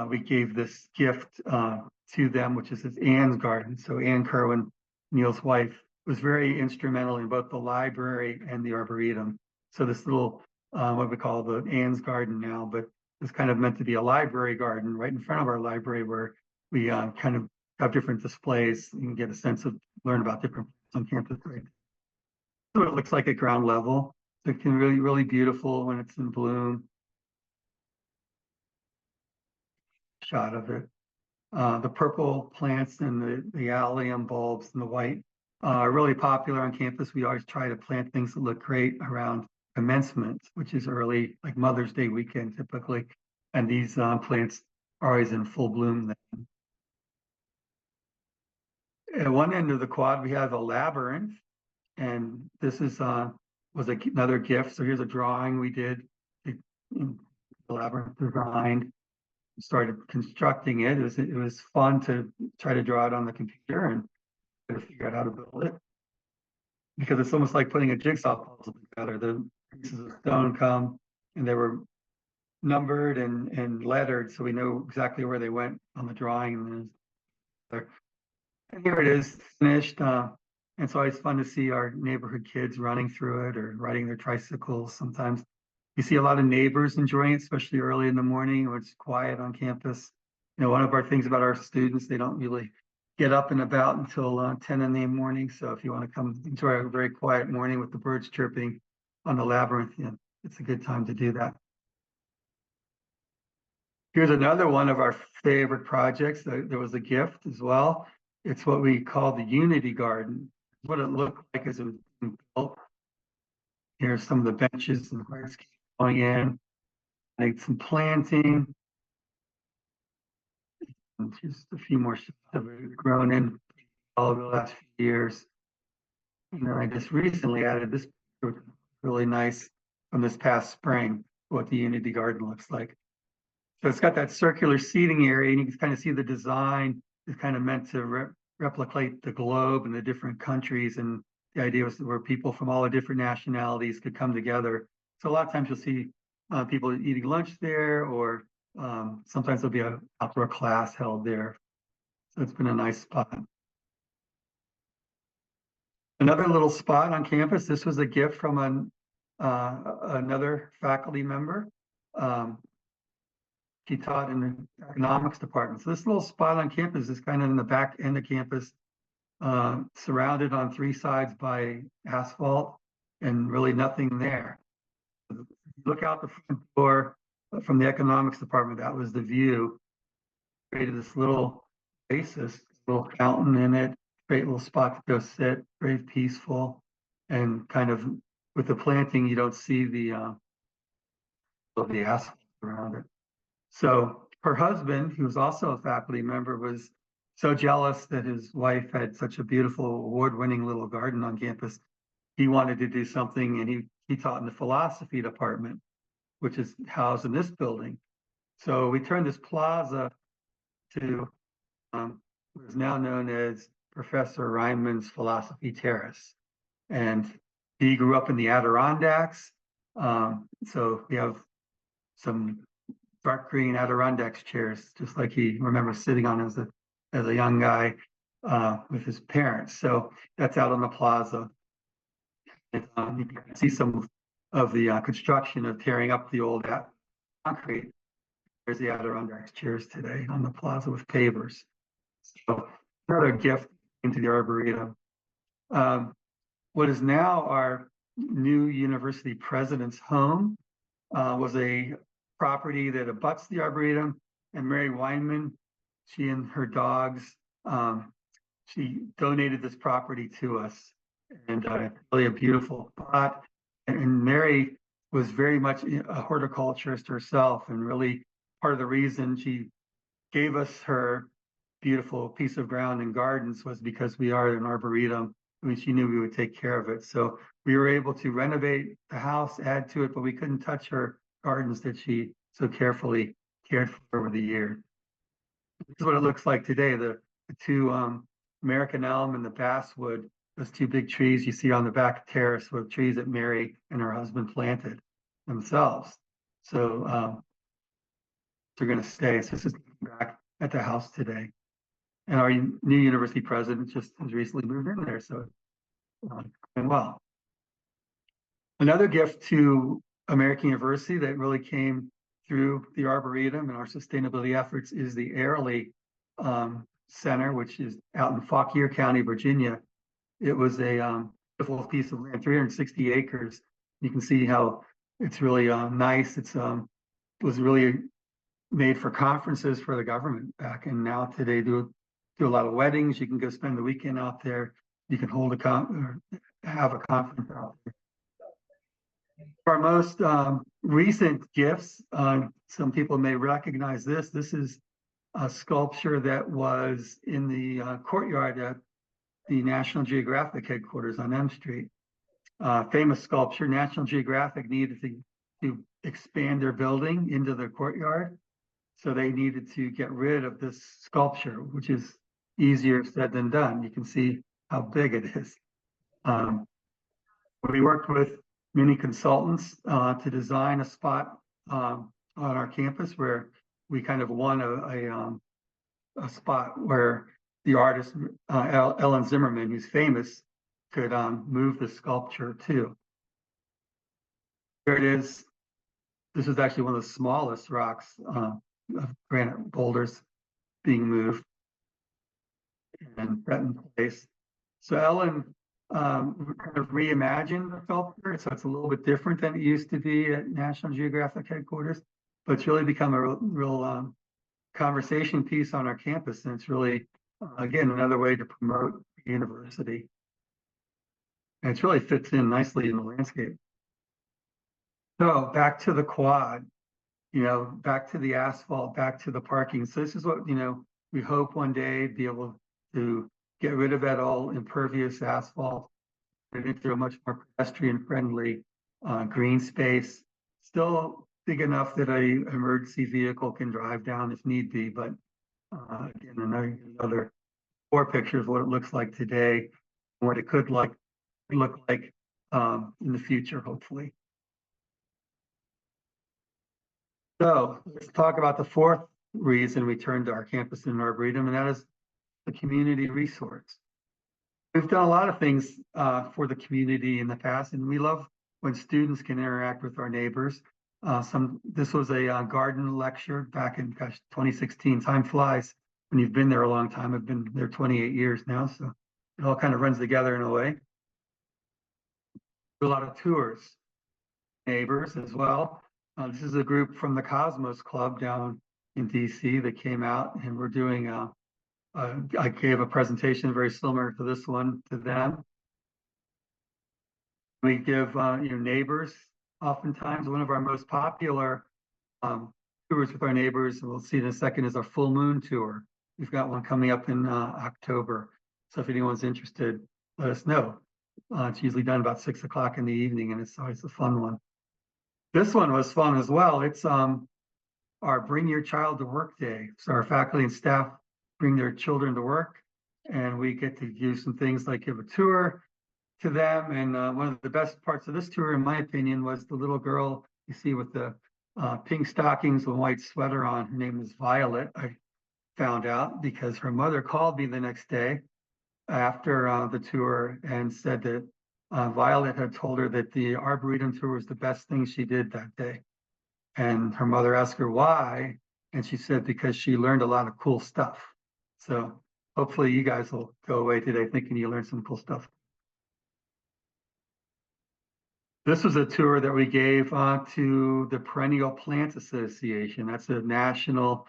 we gave this gift to them, which is Anne's Garden. So Anne Kerwin, Neil's wife, was very instrumental in both the library and the Arboretum. So this little, what we call the Anne's Garden now, but it's kind of meant to be a library garden right in front of our library, where we kind of have different displays. You can get a sense of, learn about different on campus. Right? So it looks like at ground level. So it can really, really beautiful when it's in bloom. Shot of it. The purple plants and the allium bulbs and the white are really popular on campus. We always try to plant things that look great around commencement, which is early, like Mother's Day weekend typically. And these plants are always in full bloom then. At one end of the quad, we have a labyrinth, and this is was another gift. So here's a drawing we did. The labyrinth designed. Started constructing it. It was fun to try to draw it on the computer and to figure out how to build it, because it's almost like putting a jigsaw puzzle together. The pieces of stone come, and they were numbered and lettered, so we know exactly where they went on the drawing. And here it is, finished. And so it's fun to see our neighborhood kids running through it or riding their tricycles. Sometimes you see a lot of neighbors enjoying it, especially early in the morning when it's quiet on campus. One of our things about our students, they don't really get up and about until 10 in the morning. So if you want to come enjoy a very quiet morning with the birds chirping on the labyrinth, it's a good time to do that. Here's another one of our favorite projects. There was a gift as well. It's what we call the Unity Garden. What it looked like as it was being built. Here's some of the benches and hardscapes going in. Made some planting. And just a few more shops that have grown in all over the last few years. And then I just recently added this really nice from this past spring, what the Unity Garden looks like. So it's got that circular seating area, and you can kind of see the design is kind of meant to replicate the globe and the different countries. And the idea was where people from all the different nationalities could come together. So a lot of times you'll see people eating lunch there, or sometimes there'll be an outdoor class held there. So it's been a nice spot. Another little spot on campus, this was a gift from another faculty member. She taught in the economics department. So this little spot on campus is kind of in the back end of campus, surrounded on 3 sides by asphalt and really nothing there. Look out the front door from the economics department. That was the view. Created this little oasis, little fountain in it, great little spot to go sit, very peaceful, and kind of with the planting, you don't see the asphalt around it. So her husband, who was also a faculty member, was so jealous that his wife had such a beautiful award-winning little garden on campus. He wanted to do something, and he taught in the philosophy department, which is housed in this building. So we turned this plaza to what is now known as Professor Ryman's Philosophy Terrace. And he grew up in the Adirondacks. So we have some dark green Adirondacks chairs, just like he remembers sitting on as a young guy with his parents. So that's out on the plaza. And, you can see some of the construction of tearing up the old concrete. There's the Adirondack chairs today on the plaza with pavers. So another gift into the Arboretum. What is now our new university president's home was a property that abuts the Arboretum, and Mary Weinman, she and her dogs, she donated this property to us, and really a beautiful spot. And Mary was very much a horticulturist herself, and really part of the reason she gave us her beautiful piece of ground and gardens was because we are an arboretum. I mean, she knew we would take care of it. So we were able to renovate the house, add to it, but we couldn't touch her gardens that she so carefully cared for over the years. This is what it looks like today. The two American elm and the basswood, those two big trees you see on the back terrace were trees that Mary and her husband planted themselves. So they're going to stay. So this is back at the house today. And our new university president just has recently moved in there, so going well. Another gift to American University that really came through the Arboretum and our sustainability efforts is the Airlie Center, which is out in Fauquier County, Virginia. It was a beautiful piece of land, 360 acres. You can see how it's really nice. It was really made for conferences for the government back, and now today do a lot of weddings. You can go spend the weekend out there. You can hold or have a conference out there. Our most recent gifts, some people may recognize this. This is a sculpture that was in the courtyard at the National Geographic headquarters on M Street. Famous sculpture. National Geographic needed to expand their building into the courtyard. So they needed to get rid of this sculpture, which is easier said than done. You can see how big it is. We worked with many consultants to design a spot on our campus where we kind of won a spot where the artist Ellen Zimmerman, who's famous, could move the sculpture to. Here it is. This is actually one of the smallest rocks of granite boulders being moved and set in place. So Ellen kind of reimagined the sculpture, so it's a little bit different than it used to be at National Geographic headquarters, but it's really become a real conversation piece on our campus, and it's really, again, another way to promote the university. And it really fits in nicely in the landscape. So back to the quad, back to the asphalt, back to the parking. So this is what, we hope one day be able to get rid of that all impervious asphalt and into a much more pedestrian friendly green space. Still big enough that an emergency vehicle can drive down if need be, but again, another 4 pictures of what it looks like today and what it could look like in the future, hopefully. So let's talk about the 4th reason we turned to our campus in Arboretum, and that is the community resource. We've done a lot of things for the community in the past, and we love when students can interact with our neighbors. This was a garden lecture back in 2016. Time flies when you've been there a long time. I've been there 28 years now, so it all kind of runs together in a way. Do a lot of tours, neighbors as well. This is a group from the Cosmos Club down in DC that came out, and we're doing I gave a presentation very similar to this one to them. We give neighbors, oftentimes one of our most popular tours with our neighbors, and we'll see in a second, is our full moon tour. We've got one coming up in October. So if anyone's interested, let us know. It's usually done about 6 o'clock in the evening, and it's always a fun one. This one was fun as well. It's our Bring Your Child to Work Day. So our faculty and staff bring their children to work, and we get to do some things like give a tour to them. And one of the best parts of this tour, in my opinion, was the little girl you see with the pink stockings and white sweater on. Her name is Violet. I found out because her mother called me the next day after the tour and said that Violet had told her that the Arboretum tour was the best thing she did that day. And her mother asked her why, and she said because she learned a lot of cool stuff. So hopefully you guys will go away today thinking you learned some cool stuff. This was a tour that we gave to the Perennial Plant Association. That's a national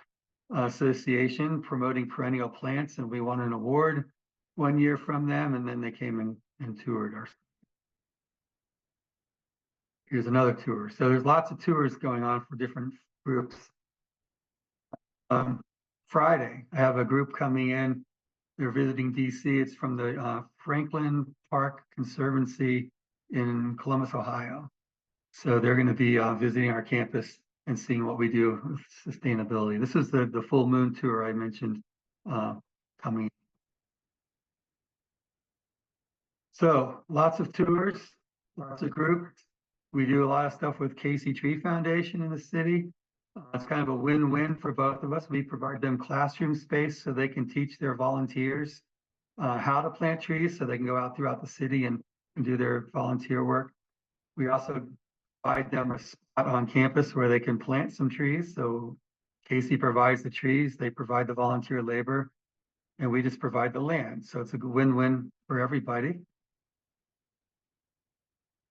association promoting perennial plants, and we won an award one year from them, and then they came and toured our. Here's another tour. So there's lots of tours going on for different groups. Friday, I have a group coming in. They're visiting DC. It's from the Franklin Park Conservancy in Columbus, Ohio. So they're going to be visiting our campus and seeing what we do with sustainability. This is the full moon tour I mentioned coming. So lots of tours, lots of groups. We do a lot of stuff with Casey Tree Foundation in the city. It's kind of a win-win for both of us. We provide them classroom space so they can teach their volunteers how to plant trees so they can go out throughout the city and do their volunteer work. We also provide them a spot on campus where they can plant some trees. So Casey provides the trees, they provide the volunteer labor, and we just provide the land. So it's a win-win for everybody.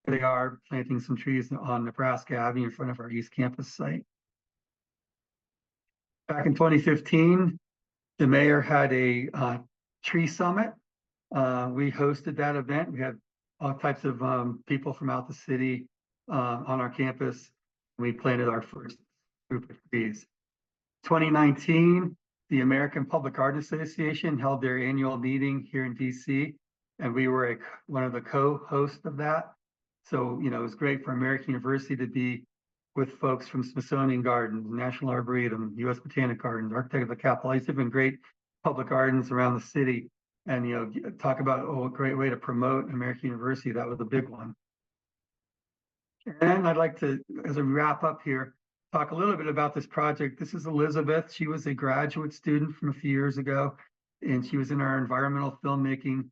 They are planting some trees on Nebraska Avenue in front of our East Campus site. Back in 2015, the mayor had a tree summit. We hosted that event. We had all types of people from out the city on our campus. We planted our first group of trees. 2019, the American Public Art Association held their annual meeting here in DC, and we were one of the co-hosts of that. So, you know, it was great for American University to be with folks from Smithsonian Gardens, National Arboretum, U.S. Botanic Gardens, Architect of the Capitol. These have been great public gardens around the city. And, you know, talk about a great way to promote American University. That was a big one. And I'd like to, as a wrap up here, talk a little bit about this project. This is Elizabeth. She was a graduate student from a few years ago, and she was in our environmental filmmaking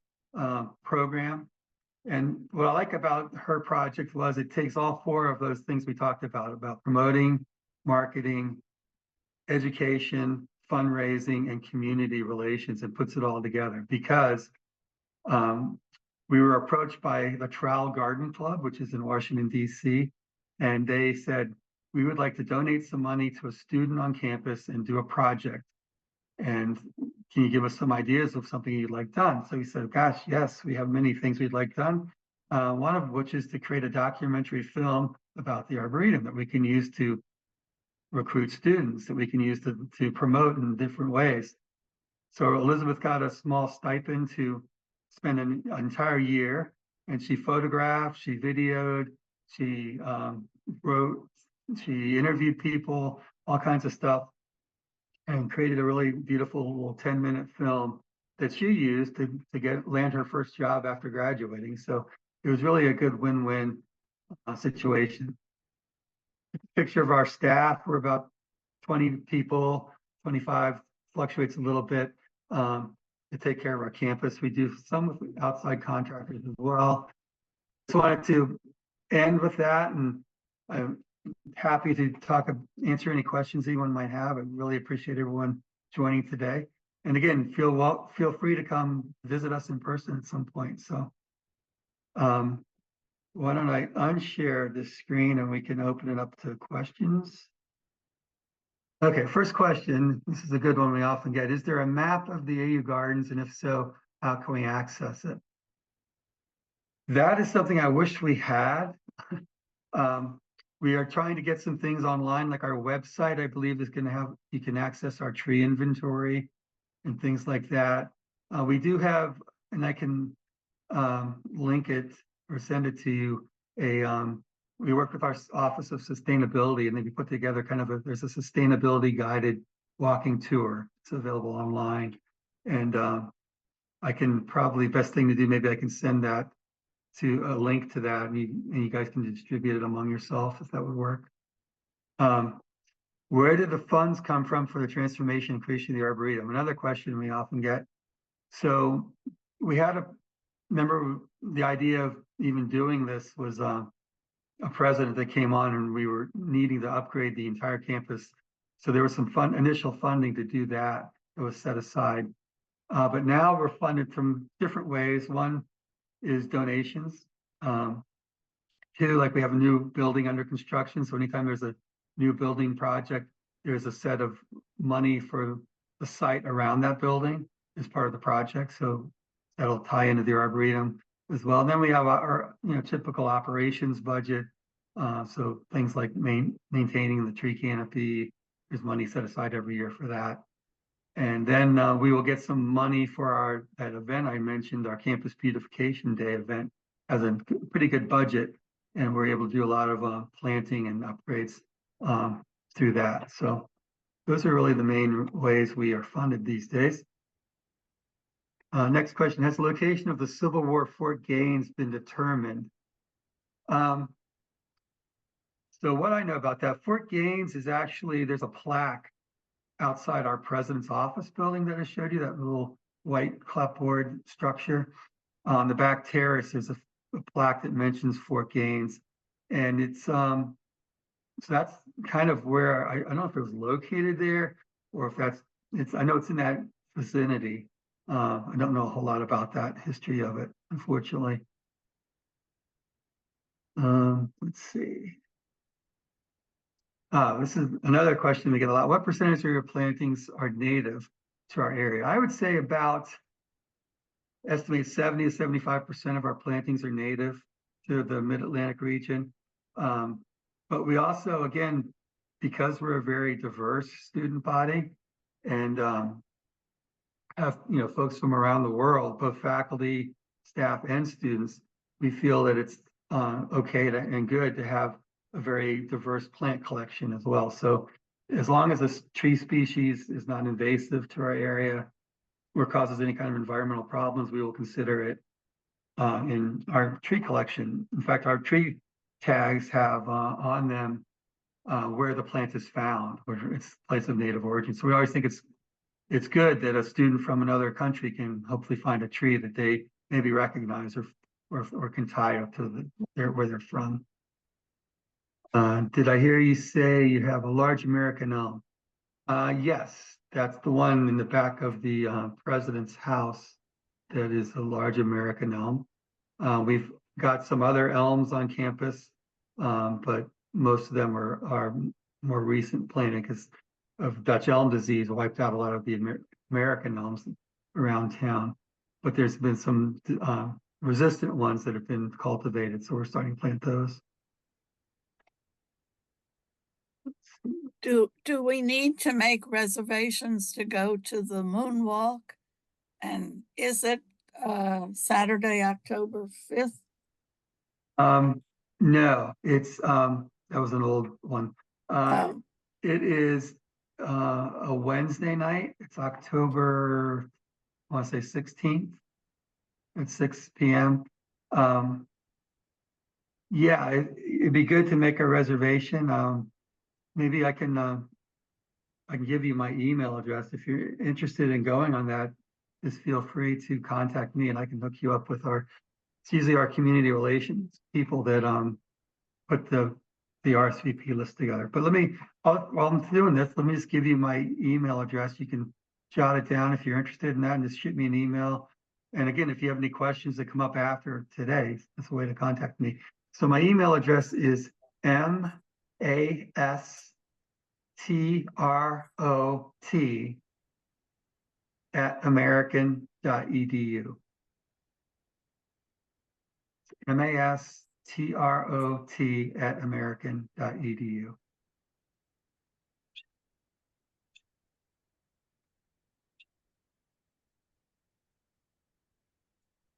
program. And what I like about her project was it takes all four of those things we talked about promoting, marketing, education, fundraising, and community relations, and puts it all together because we were approached by the Trowel Garden Club, which is in Washington, D.C., and they said, we would like to donate some money to a student on campus and do a project. And can you give us some ideas of something you'd like done? So we said, gosh, yes, we have many things we'd like done. One of which is to create a documentary film about the Arboretum that we can use to recruit students, that we can use to promote in different ways. So Elizabeth got a small stipend to spend an entire year, and she photographed, she videoed, she wrote, she interviewed people, all kinds of stuff, and created a really beautiful little 10-minute film that she used to land her first job after graduating. So it was really a good win-win situation. Picture of our staff, we're about 20 people, 25, fluctuates a little bit, to take care of our campus. We do some with outside contractors as well. Just wanted to end with that, and I'm happy to answer any questions anyone might have. I really appreciate everyone joining today. And again, feel free to come visit us in person at some point. So why don't I unshare this screen and we can open it up to questions. Okay, first question. This is a good one we often get. Is there a map of the AU Gardens? And if so, how can we access it? That is something I wish we had. We are trying to get some things online, like our website, I believe, is going to have, you can access our tree inventory and things like that. We do have, and I can link it or send it to you, we work with our Office of Sustainability, and we put together kind of there's a sustainability guided walking tour. It's available online. And I can probably, best thing to do, maybe I can send that to a link to that, and you guys can distribute it among yourself if that would work. Where did the funds come from for the transformation and creation of the Arboretum? Another question we often get. So we had remember the idea of even doing this was a president that came on, and we were needing to upgrade the entire campus. So there was some initial funding to do that was set aside. But now we're funded from different ways. One is donations. Two, like we have a new building under construction. So anytime there's a new building project, there's a set of money for the site around that building as part of the project. So that'll tie into the Arboretum as well. And then we have our typical operations budget. So things like maintaining the tree canopy, there's money set aside every year for that. And then we will get some money for that event I mentioned, our Campus Beautification Day event, has a pretty good budget, and we're able to do a lot of planting and upgrades through that. So those are really the main ways we are funded these days. Next question, has the location of the Civil War Fort Gaines been determined? So what I know about that, Fort Gaines is actually, there's a plaque outside our president's office building that I showed you, that little white clapboard structure. On the back terrace, there's a plaque that mentions Fort Gaines. And it's, so that's kind of where, I don't know if it was located there or if I know it's in that vicinity. I don't know a whole lot about that history of it, unfortunately. Let's see. This is another question we get a lot. What percentage of your plantings are native to our area? I would say estimate 70 to 75% of our plantings are native to the Mid-Atlantic region. But we also, again, because we're a very diverse student body and have folks from around the world, both faculty, staff, and students, we feel that it's okay and good to have a very diverse plant collection as well. So as long as this tree species is not invasive to our area or causes any kind of environmental problems, we will consider it in our tree collection. In fact, our tree tags have on them where the plant is found, where it's place of native origin. So we always think it's good that a student from another country can hopefully find a tree that they maybe recognize or can tie up to where they're from. Did I hear you say you have a large American elm? Yes, that's the one in the back of the president's house that is a large American elm. We've got some other elms on campus, but most of them are more recent planting because of Dutch elm disease wiped out a lot of the American elms around town. But there's been some resistant ones that have been cultivated, so we're starting to plant those. Do we need to make reservations to go to the moonwalk? And is it Saturday, October 5th? No, it's that was an old one. It is a Wednesday night. It's October, I want to say 16th at 6 p.m. Yeah, it'd be good to make a reservation. Maybe I can give you my email address if you're interested in going on that. Just feel free to contact me, and I can hook you up with it's usually our community relations people that put the RSVP list together. But while I'm doing this, let me just give you my email address. You can jot it down if you're interested in that, and just shoot me an email. And again, if you have any questions that come up after today, that's a way to contact me. So my email address is mastrot@american.edu. mastrot@american.edu.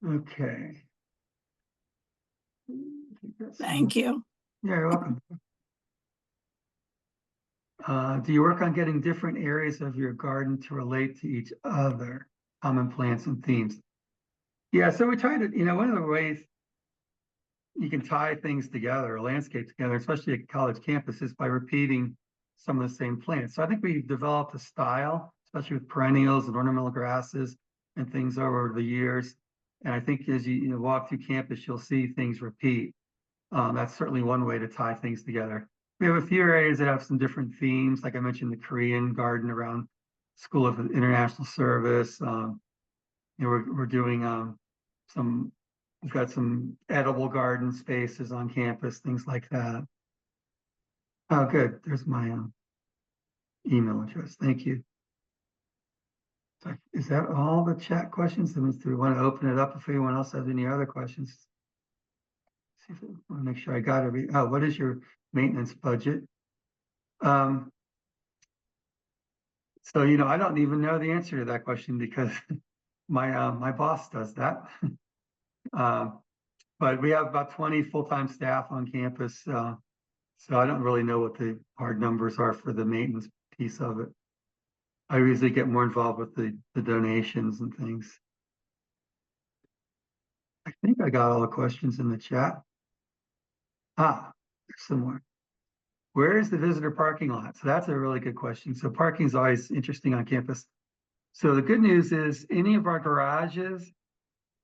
Okay. Thank you. Yeah, you're welcome. Do you work on getting different areas of your garden to relate to each other, common plants and themes? Yeah, so we try to, one of the ways you can tie things together, or landscape together, especially at college campus, is by repeating some of the same plants. So I think we've developed a style, especially with perennials and ornamental grasses and things over the years, And I think as you walk through campus, you'll see things repeat. That's certainly one way to tie things together. We have a few areas that have some different themes, like I mentioned, the Korean garden around School of International Service. We're doing we've got some edible garden spaces on campus, things like that. Oh, good. There's my email address. Thank you. So is that all the chat questions? Do we want to open it up if anyone else has any other questions? See if I want to make sure I got what is your maintenance budget? So, I don't even know the answer to that question because my boss does that. But we have about 20 full-time staff on campus. So I don't really know what the hard numbers are for the maintenance piece of it. I usually get more involved with the donations and things. I think I got all the questions in the chat. There's some more. Where is the visitor parking lot? So that's a really good question. So parking is always interesting on campus. So the good news is any of our garages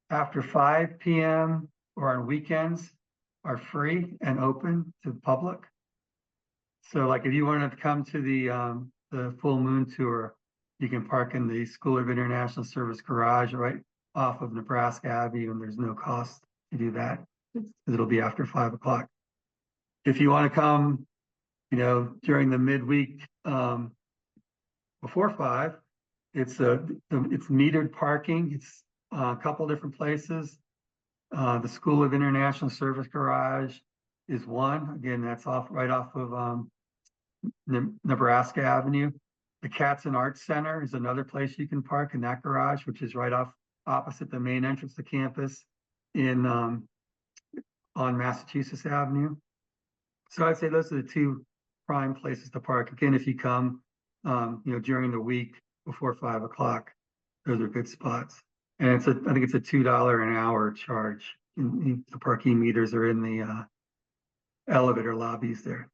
after 5 p.m. or on weekends are free and open to the public. So like if you wanted to come to the full moon tour, you can park in the School of International Service garage right off of Nebraska Avenue, and there's no cost to do that. It'll be after 5 o'clock. If you want to come, during the midweek before 5, it's metered parking. It's a couple different places. The School of International Service garage is one. Again, that's right off of Nebraska Avenue. The Cats and Arts Center is another place you can park in that garage, which is right opposite the main entrance to campus on Massachusetts Avenue. So I'd say those are the two prime places to park. Again, if you come, during the week before 5 o'clock, those are good spots. And I think it's a $2 an hour charge. The parking meters are in the elevator lobbies there.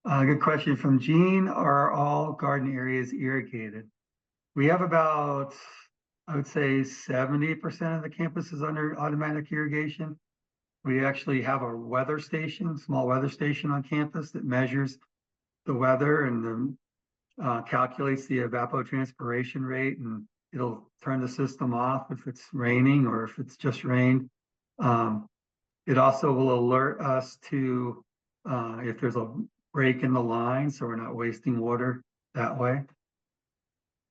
Good question from Jean. Are all garden areas irrigated? We have about, I would say 70% of the campus is under automatic irrigation. We actually have a weather station, small weather station on campus that measures the weather and calculates the evapotranspiration rate, and it'll turn the system off if it's raining or if it's just rained. It also will alert us to if there's a break in the line, so we're not wasting water that way.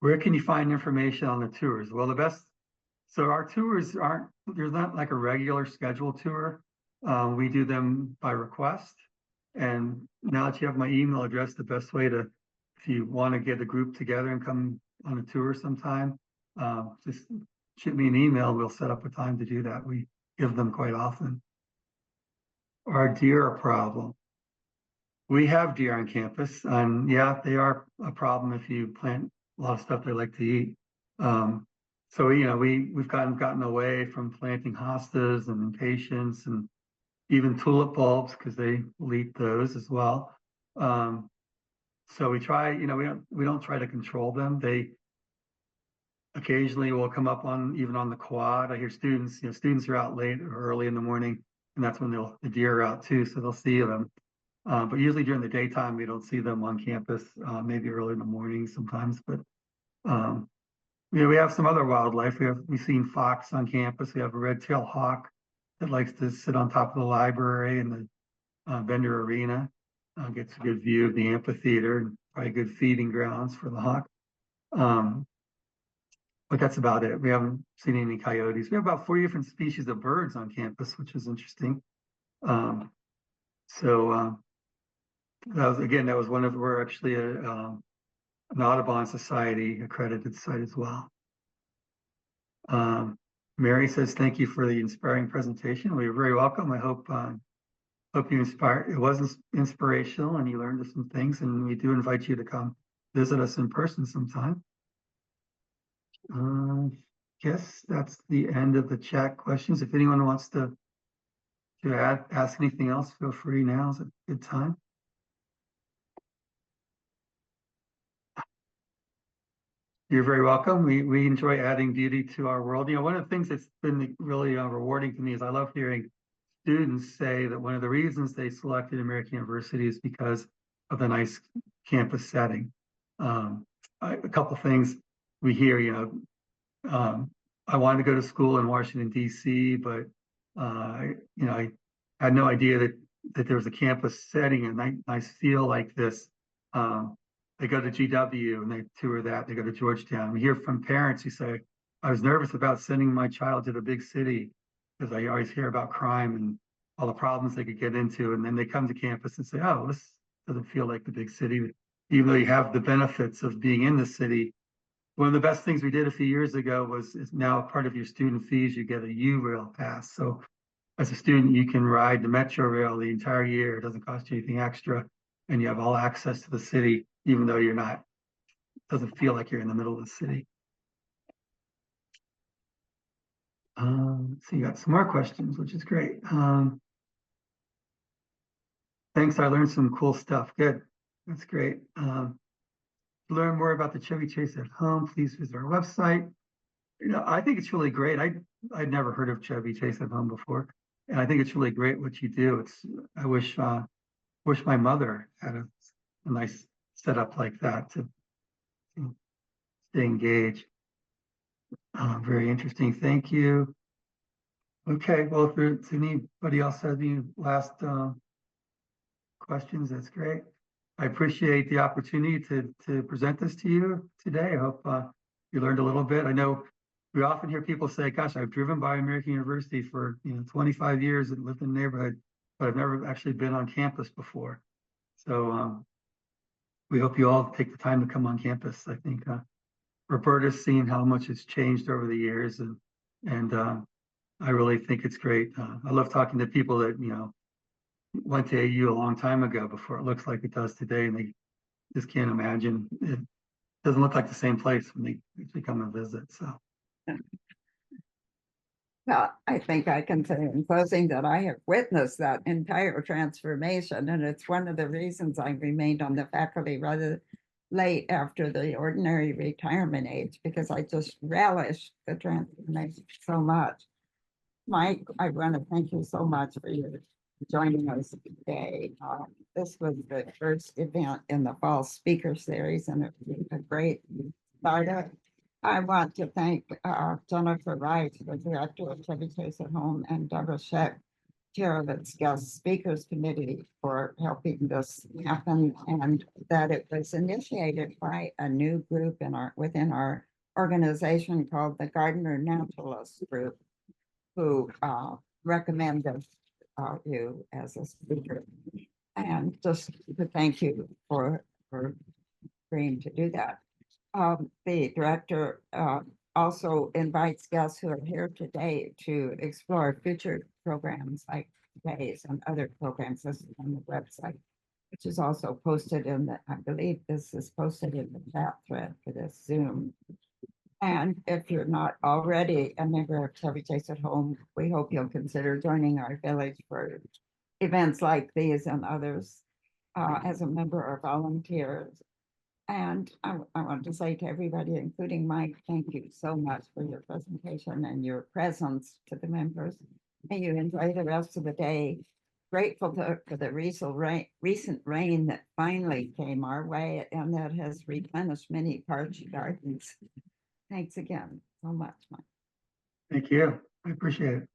Where can you find information on the tours? Well, so our tours there's not like a regular scheduled tour. We do them by request. And now that you have my email address, the best way if you want to get a group together and come on a tour sometime, just shoot me an email. We'll set up a time to do that. We give them quite often. Are deer a problem? We have deer on campus, and yeah, they are a problem if you plant a lot of stuff they like to eat. So we've gotten away from planting hostas and impatiens and even tulip bulbs because they will eat those as well. So we try, we don't try to control them. They occasionally will come up even on the quad. I hear students are out late or early in the morning, and that's when the deer are out too, so they'll see them. But usually during the daytime, we don't see them on campus, maybe early in the morning sometimes. But we have some other wildlife. We've seen fox on campus. We have a red-tailed hawk that likes to sit on top of the library and the vendor arena. Gets a good view of the amphitheater and probably good feeding grounds for the hawk. But that's about it. We haven't seen any coyotes. We have about 40 different species of birds on campus, which is interesting. We're actually an Audubon Society accredited site as well. Mary says, thank you for the inspiring presentation. Well, you're very welcome. I hope you inspired. It was inspirational and you learned some things, and we do invite you to come visit us in person sometime. Guess that's the end of the chat questions. If anyone wants to ask anything else, feel free. Now is a good time. You're very welcome. We enjoy adding beauty to our world. You know, one of the things that's been really rewarding to me is I love hearing students say that one of the reasons they selected American University is because of the nice campus setting. A couple things we hear, you know, I wanted to go to school in Washington, D.C., but you know, I had no idea that there was a campus setting and nice feel like this. They go to GW and they tour that. They go to Georgetown. We hear from parents who say, "I was nervous about sending my child to the big city because I always hear about crime and all the problems they could get into." And then they come to campus and say, "Oh, this doesn't feel like the big city," even though you have the benefits of being in the city. One of the best things we did a few years ago is now part of your student fees, you get a U-Rail pass. So as a student, you can ride the Metro Rail the entire year. It doesn't cost you anything extra. And you have all access to the city, even though you're not, doesn't feel like you're in the middle of the city. So you got some more questions, which is great. Thanks, I learned some cool stuff. Good, that's great. To learn more about the Chevy Chase at Home, please visit our website. You know, I think it's really great. I'd never heard of Chevy Chase at Home before, and I think it's really great what you do. I wish my mother had a nice setup like that to stay engaged. Very interesting. Thank you. Okay, well, if anybody else has any last questions, that's great. I appreciate the opportunity to present this to you today. I hope you learned a little bit. I know we often hear people say, "Gosh, I've driven by American University for 25 years and lived in the neighborhood, but I've never actually been on campus before." So we hope you all take the time to come on campus. I think Roberta's seen how much it's changed over the years, and I really think it's great. I love talking to people that went to AU a long time ago before it looks like it does today, and they just can't imagine. It doesn't look like the same place when they actually come and visit. So. Well, I think I can say in closing that I have witnessed that entire transformation, and it's one of the reasons I remained on the faculty rather late after the ordinary retirement age, because I just relished the transformation so much. Mike, I want to thank you so much for your joining us today. This was the first event in the fall speaker series, and it was a great startup. I want to thank Jennifer Wright, the director of Chevy Chase at Home, and Deborah Scheck, chair of its guest speakers committee, for helping this happen, and that it was initiated by a new group within our organization called the Gardener Naturalist Group, who recommended you as a speaker. And just to thank you for agreeing to do that. The director also invites guests who are here today to explore future programs like today's and other programs listed on the website, which is also posted I believe this is posted in the chat thread for this Zoom. And if you're not already a member of Chevy Chase at Home, we hope you'll consider joining our village for events like these and others as a member or volunteer. And I want to say to everybody, including Mike, thank you so much for your presentation and your presence to the members. May you enjoy the rest of the day. Grateful for the recent rain that finally came our way and that has replenished many parched gardens. Thanks again so much, Mike. Thank you. I appreciate it.